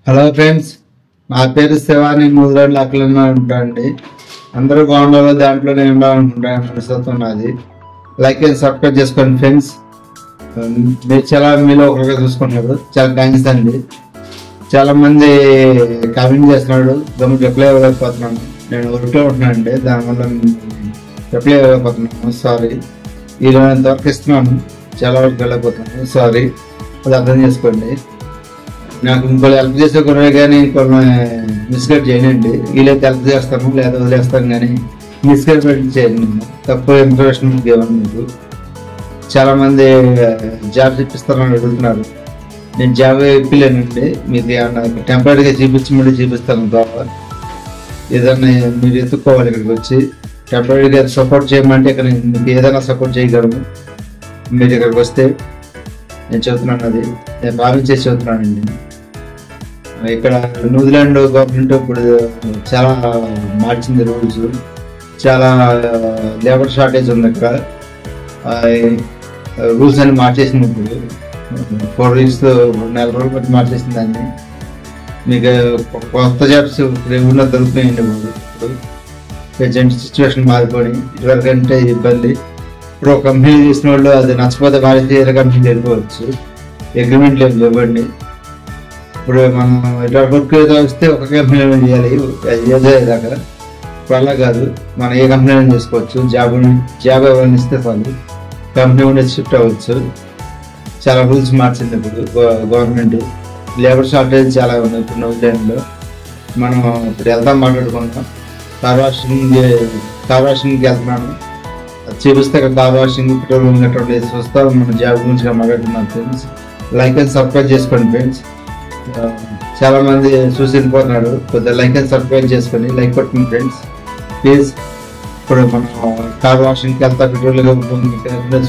Hello friends, నా పేరు శివాని. మూడురోజులు అక్కడనే ఉంటానండి. అందరూ బాగుండాలో దాంట్లో నేను ఉండాలనుకుంటాను. మనసుతో నాది. లైక్ అండ్ సబ్స్క్రైబ్ చేసుకోండి ఫ్రెండ్స్. మీరు చాలా మీలో ఒకరిగా చూసుకుంటున్నారు, చాలా థ్యాంక్స్ అండి. చాలా మంది కామెంట్ చేస్తున్నాడు, గమ్ము రిప్లై ఇవ్వలేకపోతున్నాను. నేను వర్క్లో ఉంటున్నాను అండి, దానివల్ల రిప్లై ఇవ్వలేకపోతున్నాను. సారీ. ఈరోజు ఎంతవరకు ఇస్తున్నాను, చాలా వరకు వెళ్ళకపోతున్నాను. సారీ, అది అర్థం చేసుకోండి. నాకు ఇంకోళ్ళు హెల్ప్ చేసే కొరవే కానీ ఇంకొన్ని మిస్గైడ్ చేయండి. వీళ్ళైతే హెల్ప్ చేస్తాను, లేదా వదిలేస్తాను, కానీ మిస్గైడ్ చేయండి. నేను తక్కువ ఇన్ఫర్మేషన్ ఇవ్వను. మీకు చాలామంది జాబ్ చూపిస్తారని అడుగుతున్నారు. నేను జాబ్ ఇప్పలేనండి. మీకు ఏమన్నా టెంపరీగా చూపించమంటే చూపిస్తాను. ద్వారా ఏదన్నా మీరు ఎత్తుక్కోవాలి. ఇక్కడికి వచ్చి టెంపరీగా సపోర్ట్ చేయమంటే ఇక్కడ మీకు ఏదైనా సపోర్ట్ చేయగలము. మీరు ఇక్కడికి వస్తే నేను చెబుతున్నాను, అది నేను భావించేసి చెబుతున్నానండి. ఇక్కడ న్యూజిలాండ్ గవర్నమెంట్ ఇప్పుడు చాలా మార్చింది రూల్స్. చాలా లేబర్ షార్టేజ్ ఉంది. ఇక్కడ రూల్స్ అన్ని మార్చేసింది. ఇప్పుడు 4 weeks 4 రోజులు బట్టి మార్చేసింది దాన్ని. మీకు కొత్త జాబ్స్ ఇప్పుడు ఏమన్నా దొరుకుతున్నాయండి. ఇప్పుడు ప్రజెంట్ సిచ్యువేషన్ మారిపోయి ఇటువరకు అంటే ఇబ్బంది. ఇప్పుడు ఒక కంపెనీ చేసిన వాళ్ళు అది నచ్చపోతే మారేసి వేరే కంపెనీకి వెళ్ళిపోవచ్చు. అగ్రిమెంట్ లేదు ఇవ్వండి. ఇప్పుడు మనం ఇట్లా వర్క్ ఏదో వస్తే ఒక కంపెనీలో చేయాలి, ఏదో దాకా. ఇప్పుడు అలా కాదు, మనం ఏ కంపెనీలో చేసుకోవచ్చు. జాబ్ ఎవరైనా ఇస్తే చాలు, కంపెనీ ఉండే షిఫ్ట్ అవ్వచ్చు. చాలా రూల్స్ మార్చింది ఇప్పుడు గవర్నమెంట్. లేబర్ షార్టేజ్ చాలా ఉంది ఇప్పుడు న్యూజిలాండ్లో. మనం ఇప్పుడు వెళ్తాం, మాట్లాడుకుంటాం. కార్ వాషింగ్కి వెళ్తున్నాను, చూపిస్తే కార్ వాషింగ్ పెట్రోల్ గట్రా వస్తాం. మనం జాబ్ గురించి మాట్లాడుతున్నాం ఫ్రెండ్స్. లైక్ అండ్ సబ్స్క్రైబ్ చేసుకోండి ఫ్రెండ్స్. చాలా మంది చూసి వెళ్ళిపోతున్నాడు. కొద్దిగా లైక్ అండ్ సబ్స్క్రైబ్ చేసుకొని లైక్ కొట్టండి ఫ్రెండ్స్ ప్లీజ్. ఇప్పుడు మనం కార్ వాషింగ్కి వెళ్తా, పెట్రోల్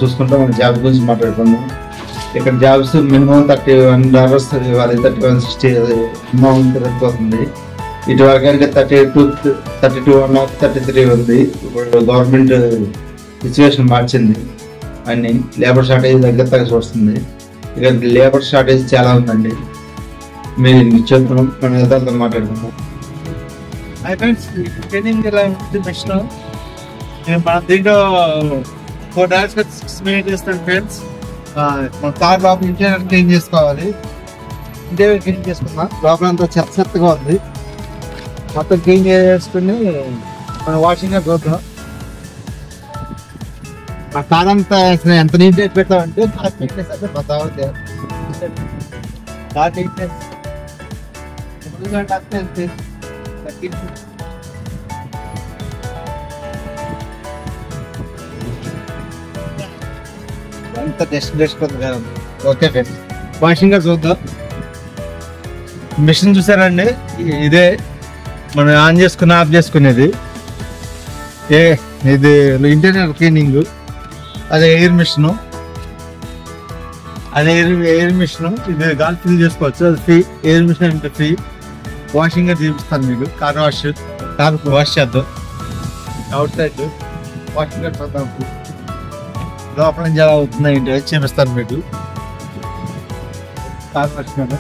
చూసుకుంటాం. మన జాబ్ గురించి మాట్లాడుకుందాం. ఇక్కడ జాబ్స్ మినిమం $31 ఇవ్వాలి. 3160 అమౌంట్ సరిపోతుంది. ఇటువరకు అంటే 32 33 ఉంది. ఇప్పుడు గవర్నమెంట్ సిచ్యువేషన్ మార్చింది అన్ని. లేబర్ షార్టేజ్ దగ్గర చూస్తుంది. ఇక్కడ లేబర్ షార్టేజ్ చాలా ఉందండి. మీరు చెప్తున్నాం, మనం ఎదురుతో మాట్లాడుకుందాం. ట్రైనింగ్ ఇలా ఉంటుంది మిషన్. మన దీంట్లో 4 hours 6 minutes ఇస్తాను ఫ్రెండ్స్. మన కార్ లోపల ఇంటీరియర్ క్లీన్ చేసుకోవాలి. ఇంటీరియర్ క్లీన్ చేసుకున్నా, లోపల అంతా చెత్తగా ఉంది. మొత్తం క్లీన్ చేసుకుని మనం వాషింగ్ చూద్దాం. ఆ కార్ అంతా ఎంత నీట్గా పెట్టామంటే కార్ నీట్నెస్ అంటే బతావుతుంది. కార్ నీట్నెస్ అంత డస్ట్ కదా. ఓకే ఫ్రెండ్స్, వాషింగ్ చూద్దాం. మిషన్ చూసారండి, ఇదే మనం ఆన్ చేసుకుని ఆఫ్ చేసుకునేది. ఇది ఇంటీరియర్ క్లీనింగ్. అదే ఎయిర్ మిషన్. ఎయిర్ మిషన్ ఇది గాలి ఫిల్ చేసుకోవచ్చు. అది ఫ్రీ. ఎయిర్ మిషన్ అంటే ఫ్రీ. వాషింగ్ చూపిస్తాను మీకు. కార్ వాష్ చేద్దాం. అవుట్ సైడ్ వాషింగ్ చేద్దాం. లోపల నుంచి ఎలా అవుతుంది ఏంటి చూపిస్తాను మీకు. కార్ వాష్ కదా.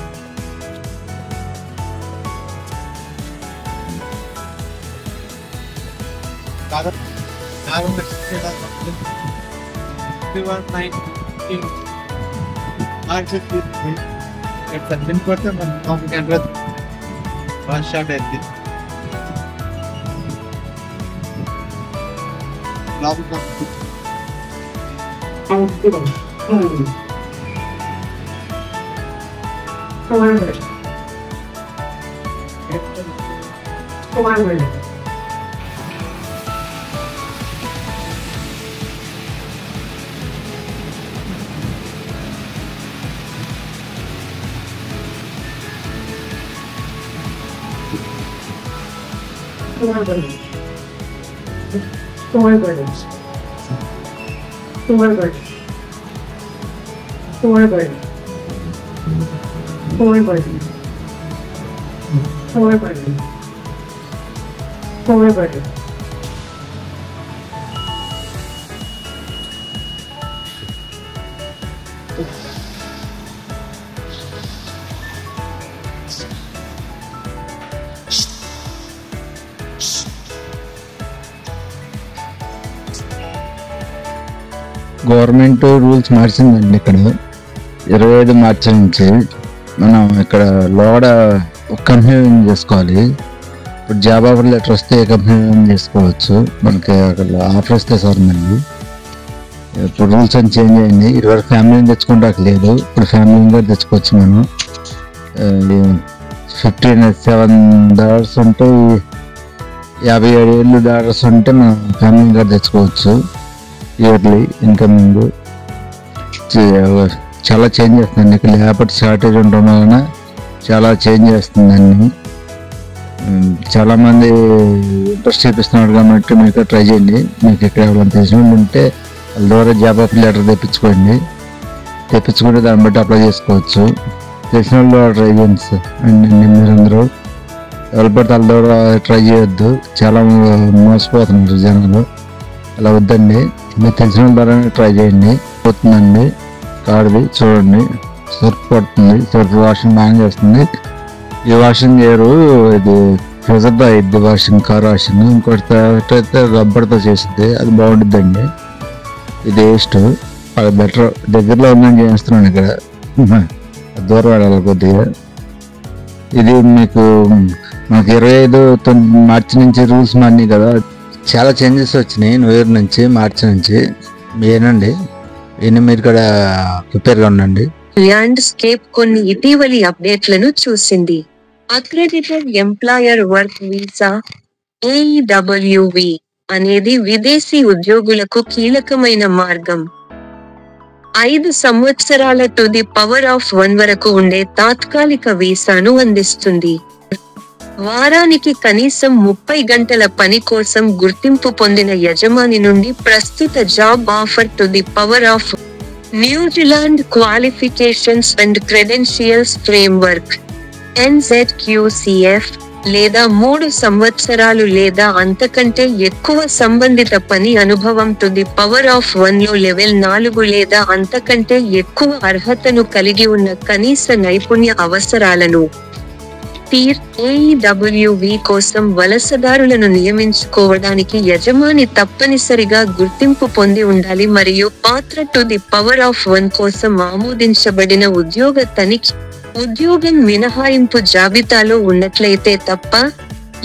కొడితే మన వాష్ షాట్ అయింది. గవర్నమెంట్ రూల్స్ మార్చిందండి. ఇక్కడ 25 మార్చి నుంచి మనం ఇక్కడ లోడ ఒక కంపెనీ చేసుకోవాలి. ఇప్పుడు జాబ్ ఆఫర్ లెటర్ వస్తే ఏ కంపెనీ చేసుకోవచ్చు. మనకి అక్కడ ఆఫర్ వస్తే సార్ మళ్ళీ ఇప్పుడు రూల్స్ అని చేంజ్ అయింది. ఇదివరకు ఫ్యామిలీని తెచ్చుకుంటాక లేదు, ఇప్పుడు ఫ్యామిలీని కూడా తెచ్చుకోవచ్చు. మనం $7 ఉంటే 57 ఏళ్ళు డాలర్స్ ఉంటే మనం ఫ్యామిలీ కూడా తెచ్చుకోవచ్చు. ఇయర్లీ ఇన్కమింగ్ చాలా చేంజ్ చేస్తుందండి. ఇక్కడ లేబర్ షార్టేజ్ ఉండడం వలన చాలా చేంజ్ చేస్తుందండి. చాలామంది ఇంట్రెస్ట్ చూపిస్తున్నారు కాబట్టి మీకు ట్రై చేయండి. మీకు ఇక్కడ ఎవరైనా తెలిసిన వాళ్ళు ఉంటే వాళ్ళ ద్వారా జాబ్ ఆఫర్ లెటర్ తెప్పించుకుంటే దాన్ని బట్టి అప్లై చేసుకోవచ్చు. తెలిసిన వాళ్ళు ట్రై చేయండి సార్ అండి. మీరందరూ ఎవరు పడితే వాళ్ళ ద్వారా ట్రై చేయొద్దు, చాలా మోసపోతున్నారు జనాలు. అలా వద్దండి, మీకు తెలిసిన వాళ్ళ ద్వారానే ట్రై చేయండి. పోతుందండి కార్డుది చూడండి, సర్ఫ్ పడుతుంది, సర్ఫ్ వాషింగ్ బాగా చేస్తుంది. ఈ వాషింగ్ చేయరు, ఇది ప్రెజర్తో అయ్యిద్ది వాషింగ్, కార్ వాషింగ్. ఇంకోటి అయితే రబ్బర్తో చేసిద్ది, అది బాగుంటుందండి. ఇది వేస్ట్, అది బెటర్. దగ్గరలో ఉందని చేస్తున్నాను ఇక్కడ, దూరం వెళ్ళాలి కొద్దిగా. ఇది మీకు మనకి 25 మార్చి నుంచి రూల్స్ మారినాయి కదా, చాలా చేంజెస్ వచ్చినాయి న్యూ ఇయర్ నుంచి, మార్చి నుంచి. ఏనండి మీరు ఇక్కడ ప్రిపేర్గా ఉండండి. ల్యాండ్స్కేప్ కొన్ని ఇటీవలి అప్డేట్లను చూసింది. Accredited employer work visa AEWV అనేది విదేశీ ఉద్యోగులకు కీలకమైన మార్గం. 5 సంవత్సరాల టు ది పవర్ ఆఫ్ 1 వరకు ఉండే తాత్కాలిక వీసాను అందిస్తుంది. వారానికి కనీసం 30 గంటల పని కోసం గుర్తింపు పొందిన యజమాని నుండి ప్రస్తుత job offer to the power of New Zealand qualifications and credentials framework NZQCF లేదా 3 సంవత్సరాలు లేదా అంతకంటే ఎక్కువ సంబంధిత పని అనుభవం టు ది పవర్ ఆఫ్ 1లో లెవెల్ 4 లేదా అంతకంటే ఎక్కువ అర్హతను కలిగి ఉన్న కనీస నైపుణ్య అవసరాలను టీర్ AEWV కోసం వలసదారులను నియమించుకోవడానికి యజమాని తప్పనిసరిగా గుర్తింపు పొంది ఉండాలి మరియు పాత్ర టు ది పవర్ ఆఫ్ 1 కోసం ఆమోదించబడిన ఉద్యోగం మినహాయింపు జాబితాలో ఉన్నట్లయితే తప్ప.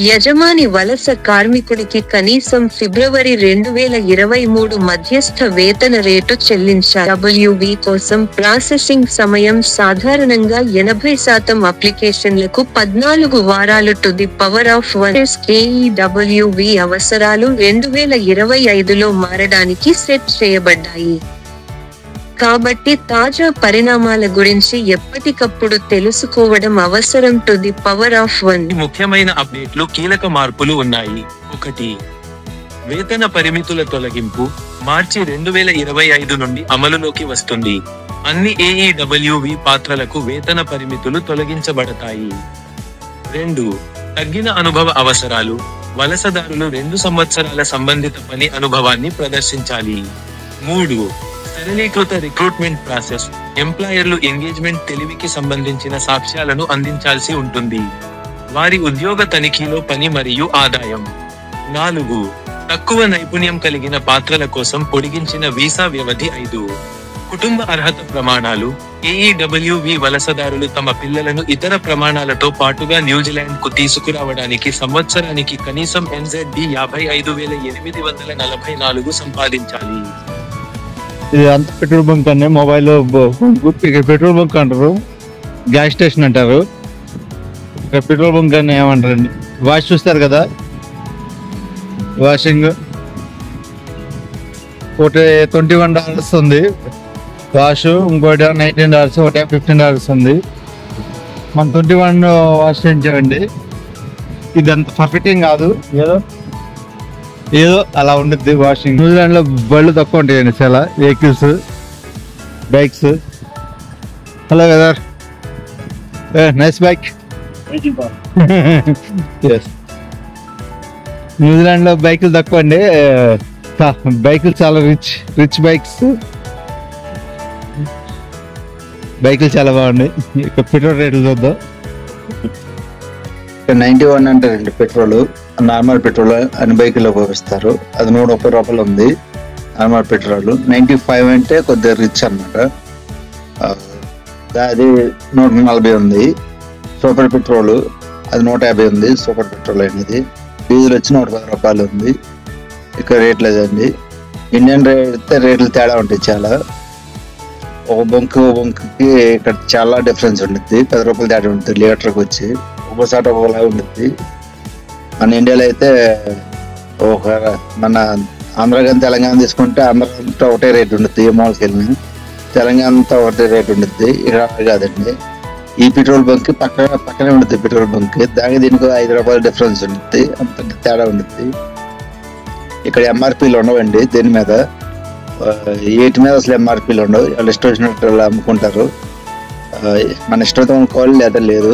యజమాని వలస కార్మికుడికి కనీసం ఫిబ్రవరి 2023 మధ్యస్థ వేతన రేటు చెల్లించాలి. WV కోసం ప్రాసెసింగ్ సమయం సాధారణంగా 80% అప్లికేషన్లకు 14 వారాలు to the power of 1. AEWV అవసరాలు 2025లో మారడానికి సెట్ చేయబడ్డాయి. కాబట్టి తాజా పరిణామాల గురించి ఎప్పటికప్పుడు తెలుసుకోవడం అవసరం టు ది పవర్ ఆఫ్ 1. ముఖ్యమైన అప్డేట్లు, కీలక మార్పులు ఉన్నాయి. 1. వేతన పరిమితుల తొలగింపు మార్చి 2025 నుండి అమలులోకి వస్తుంది. అన్ని AEWV పాత్రలకు వేతన పరిమితులు తొలగించబడతాయి. 2. తగ్గిన అనుభవ అవసరాలు, వలసదారులు 2 సంవత్సరాల సంబంధిత పని అనుభవాన్ని ప్రదర్శించాలి. 3. సరళీకృత రిక్రూట్మెంట్ ప్రాసెస్, ఎంప్లాయర్లు ఎంగేజ్మెంట్ తెలివికి సంబంధించిన సాక్ష్యాలను అందించాల్సి ఉంటుంది. వారి ఉద్యోగ తనిఖీలో పని మరియు ఆదాయం. 4. తక్కువ నైపుణ్యం కలిగిన పాత్రల కోసం పొడిగించిన వీసా వ్యవధి. 5. కుటుంబ అర్హత ప్రమాణాలు, AEWV వలసదారులు తమ పిల్లలను ఇతర ప్రమాణాలతో పాటుగా న్యూజిలాండ్ కు తీసుకురావడానికి సంవత్సరానికి కనీసం NZD 55,844 సంపాదించాలి. ఇది అంత పెట్రోల్ బంక్ అనే మొబైల్లో ఇక్కడ పెట్రోల్ బంక్ అంటారు, గ్యాస్ స్టేషన్ అంటారు. ఇక్కడ పెట్రోల్ బంక్ అని ఏమంటారండి. వాష్ చూస్తారు కదా, వాషింగ్ ఒకటి $21 ఉంది వాష్, ఇంకోటి $19, ఒకటి $15 ఉంది. మనం 21 వాష్ చేయించామండి. ఇది అంత పర్ఫెక్ట్ ఏం కాదు, ఏదో అలా ఉంటుంది వాషింగ్. న్యూజిలాండ్ లో బళ్ళు తక్కువ ఉంటాయండి, చాలా vehicles, bikes. Hello weather, nice bike. New Zealand లో బైకులు తక్కువ అండి, బైకులు చాలా రిచ్ బైక్స్, బైకులు చాలా బాగున్నాయి. ఇక్కడ పెట్రోల్ రేట్లు చూద్దాం. 91 అంటారండి పెట్రోల్, నార్మల్ పెట్రోల్ అన్ని బైకుల్లో పంపిస్తారు. అది 130 రూపాయలు ఉంది. Normal petrol. 95 అంటే కొద్దిగా రిచ్ అనమాట. అది 140 ఉంది. సూపర్ పెట్రోల్ అది 150 ఉంది. సూపర్ పెట్రోల్ అనేది. డీజిల్ వచ్చి 110 రూపాయలు ఉంది. ఇక్కడ రేట్ లేదండి. ఇండియన్ రేట్లు తేడా ఉంటాయి చాలా. ఒక బొంక్కి ఇక్కడ చాలా డిఫరెన్స్ ఉంటుంది. 10 రూపాయలు తేడా ఉంటుంది లీటర్కి వచ్చి. ఒక్కోసారి ఒక్కొక్కలా ఉంటుంది. మన ఇండియాలో అయితే మన ఆంధ్ర కానీ తెలంగాణ తీసుకుంటే ఆంధ్ర అంతా ఒకటే రేట్ ఉంటుంది. ఏ మాల్కి వెళ్ళినా తెలంగాణ అంతా ఒకటే రేట్ ఉంటుంది. ఇక్కడ కాదండి. ఈ పెట్రోల్ బంక్ పక్కనే ఉంటుంది. పెట్రోల్ బంక్ దానికి దీనికి 5 రూపాయల డిఫరెన్స్ ఉంటుంది. అంత తేడా ఉంటుంది. ఇక్కడ ఎంఆర్పీలు ఉండవండి. దేని మీద వీటి మీద అసలు ఎంఆర్పీలు ఉండవు. వాళ్ళు ఇష్టం వచ్చినట్టు అమ్ముకుంటారు. మన ఇష్టంతో అమ్ముకోవాలి లేదా లేదు.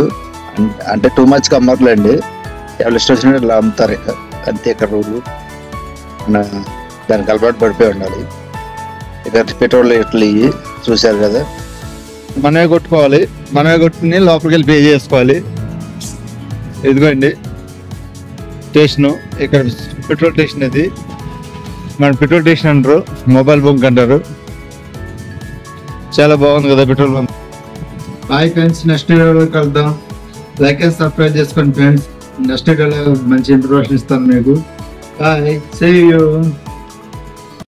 అంటే టూ మచ్గా అమ్మర్లు అండి. వాళ్ళు ఇష్టం వచ్చినట్టు ఇలా అమ్ముతారు. ఇక అంతే ఇక్కడ రూలు. మన దానికి అలవాటు పడిపోయి ఉండాలి. ఇక పెట్రోల్ రేట్లు ఇవి చూశారు కదా. మనమే కొట్టుకోవాలి. మనమే కొట్టుకుని లోపలికి వెళ్ళి పే చేసుకోవాలి. ఇదిగోండి స్టేషను. ఇక్కడ పెట్రోల్ స్టేషన్ ఇది. మన పెట్రోల్ స్టేషన్ అంటారు, మొబైల్ బంక్ అంటారు. చాలా బాగుంది కదా petrol bunk. Bye friends, next వీడియోలో కలుద్దాం. లైక్ అండ్ సబ్స్క్రైబ్ చేసుకోండి ఫ్రెండ్స్. నెక్స్ట్ వీడియోలో మంచి ఇన్ఫర్మేషన్ ఇస్తాను మీకు. Bye, see you.